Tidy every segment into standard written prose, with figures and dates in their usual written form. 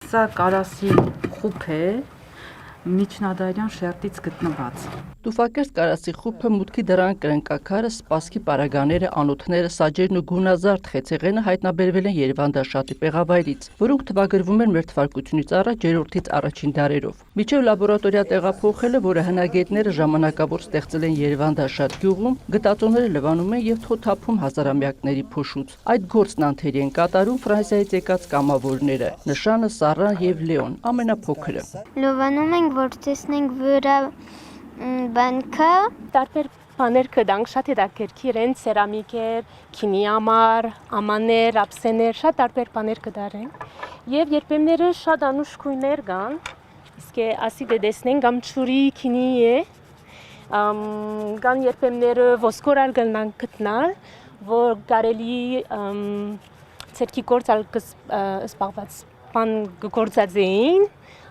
Սա կարասի խուփ է, միջնադարյան շերտից գտնված։ Տուֆակերտ կարասի խուփը մուտքի դռան կրնկաքարը, սպասքի պարագաները, անոթները, սաջերն ու գունազարդ խեցեղենը հայտնաբերվել են Երևան դաշտի պեղավայրից, որոնք թվագրվում են մեր թվարկությունից առաջ երրորդից առաջին դարերով։ Մինչև լաբորատորիա տեղափոխելը, որը հնագետները ժամանակավոր ստեղծել են Երևան դաշտ գյուղում, գտածոները լվանում են եւ թոթափում հազարամյակների փոշուց։ Այդ գործն անթերի են կատարում Ֆրանսիայից եկած կամավորները՝ Նշանը, Սառան եւ Լեոն, ամենափոքրը։ Լվանում ենք, որ տեսնենք վրա բանքը տարբեր բաներ կդանք, շատ հետաքրքիր են, սերամիկեր, քինի համար, ամաններ, ափսեներ, շատ տարբեր բաներ կդարենք։ Եվ երբեմները շատ անուշ քույներ կան, իսկ ասի դեսնենք կամ ճուրի քինի է, կան երբեմները ոսկորալ գնանք գտնալ, որ կարելի ցերքի գործալ սպաղված բան գործած էին,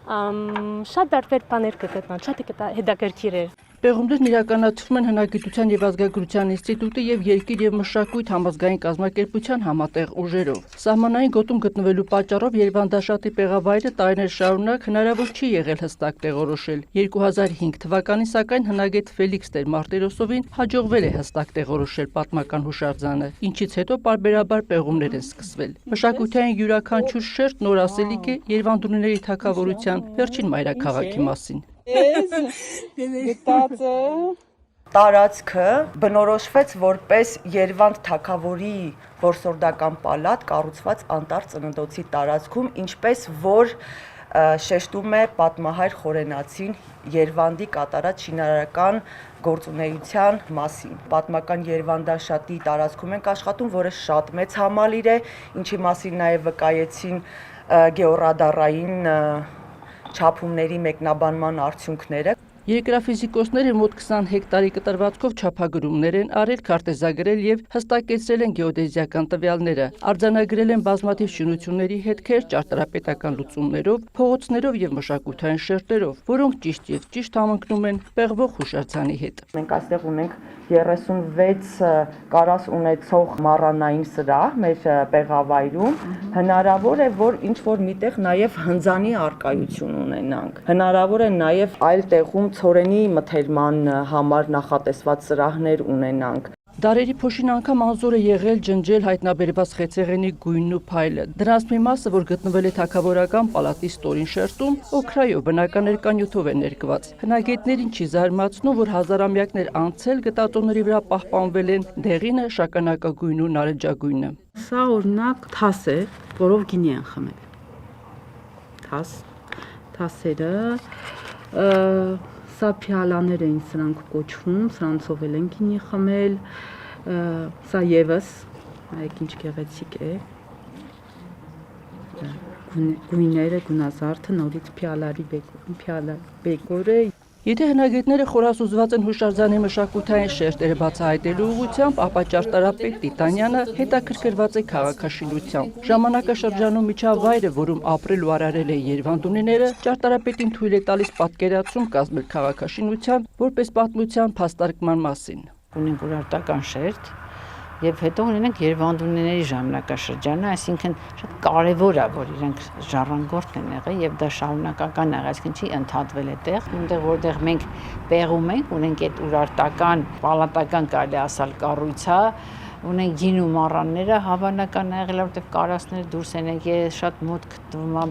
շատ տարբեր բաներ կգտնան, շատ հետաքրքիր է։ Պեղումներն իրականացվում են Հնագիտության եւ ազգագրության ինստիտուտի եւ Երկիր եւ մշակույթ համազգային կազմակերպության համատեղ ուժերով։ Սահմանային գոտում գտնվելու պատճառով Երևան դաշտի պեղավայրը տարիներ շարունակ հնարավոր չի եղել հստակ տեղորոշել։ 2005 թվականին սակայն հնագետ Ֆելիքս Տեր-Մարտիրոսովին հաջողվել է հստակ տեղորոշել պատմական հուշարձանը, ինչից հետո պարբերաբար պեղումներ են սկսվել։ Մշակութային յուրաքանչյուր շերտ նոր ասելիք է Երևանդունիների թագավորության վերջին մայրաքաղաքի մասին։ Տարածքը բնորոշվեց որպես Երևանդ թագավորի որսորդական պալատ կառուցված անտառ ծննդոցի տարածքում, ինչպես որ շեշտում է պատմահայր Խորենացին Երևանդի կատարած շինարարական գործունեության մասին։ Պատմական Երևանդաշատի տարածքում ենք աշխատում, որը շատ մեծ համալիր է, ինչի մասին նաև վկայեցին գեոռադարային չափումների մեկնաբանման արդյունքները։ Երկրաֆիզիկոսները մոտ 20 հեկտարի կտրվածքով չափագրումներ են արել, քարտեզագրել եւ հստակեցրել են գեոդեզիական տվյալները, արձանագրել են բազմաթիվ շինությունների հետքեր ճարտարապետական լուծումներով, փողոցներով եւ մշակութային շերտերով, որոնք ճիշտ եւ ճիշտ համընկնում են պեղվող հուշարձանի հետ։ Մենք այստեղ ունենք 36 կարաս ունեցող մառանային սրահ մեր պեղավայրում, հնարավոր է, որ ինչ-որ միտեղ նաև հնձանի արկայություն ունենանք։ Հնարավոր է նաև այլ տեղում ցորենի մթերման համար նախատեսված սրահներ ունենանք։ Դարերի փոշին անգամ անզոր է եղել ջնջել հայտնաբերված խեցեղենի գույնն ու փայլը։ Դրանց մի մասը, որ գտնվել է թագավորական պալատի ստորին շերտում, օքրայով բնական ներկանյութով է ներկված։ Հնագետներին չի զարմացնում, որ հազարամյակներ անցել գտածոների վրա պահպանվել են դեղինը, շագանակագույնը ու նարնջագույնը։ Սա օրինակ թաս է, որով գինի են խմել։ Թասերը Սա փիալաներ էին սրանք կոչվում, սրանցով էլ են գինի խմել, սա եւս, այք ինչ գեղեցիկ է, գույները, գունազարդը, նորից փիալարի բեկոր է։ Եթե հնագետները խորասուզված են հուշարձանի մշակութային շերտերը բացահայտելու ուղղությամբ, ապա ճարտարապետ Տիտանյանը հետաքրքրված է քաղաքաշինությամբ։ Ժամանակաշրջանում միջավայրը, որում ապրել ու արարել են երևանդունիները, ճարտարապետին թույլ է տալիս պատկերացում կազմել քաղաքաշինության, որպես պատմության փաստարկման մասին։ Ունենք ուրարտական շերտ, եւ հետո ունենք երևանդունիների ժամանակաշրջանը, այսինքն շատ կարեւոր է, որ իրենք ժառանգորդ են եղել եւ դա շարունակական է, այսինքն չի ընդհատվել այդտեղ, այնտեղ որտեղ մենք պեղում ենք, ունենք այդ ուրարտական, պալատական կարելի ասալ կառույցը, ունենք գին ու մառանները, հավանական է եղել, որտեղ կարասները դուրս են եկել, շատ մոտ գտնվում է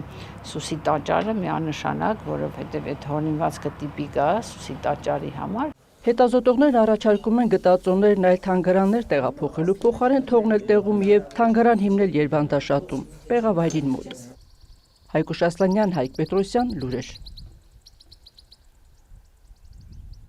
Սուսի տաճարը միանշանակ, որովհետեւ այդ հորինվածքը տիպիկ է Սուսի տաճարի համար։ Հետազոտողներն առաջարկում են գտածոներն այլ թանգարաններ տեղափոխելու փոխարեն թողնել տեղում եւ թանգարան հիմնել Երևան դաշտում, պեղավայրին մոտ։ Հայկուշ Ասլանյան, Հայկ Պետրոսյան, լուրեր։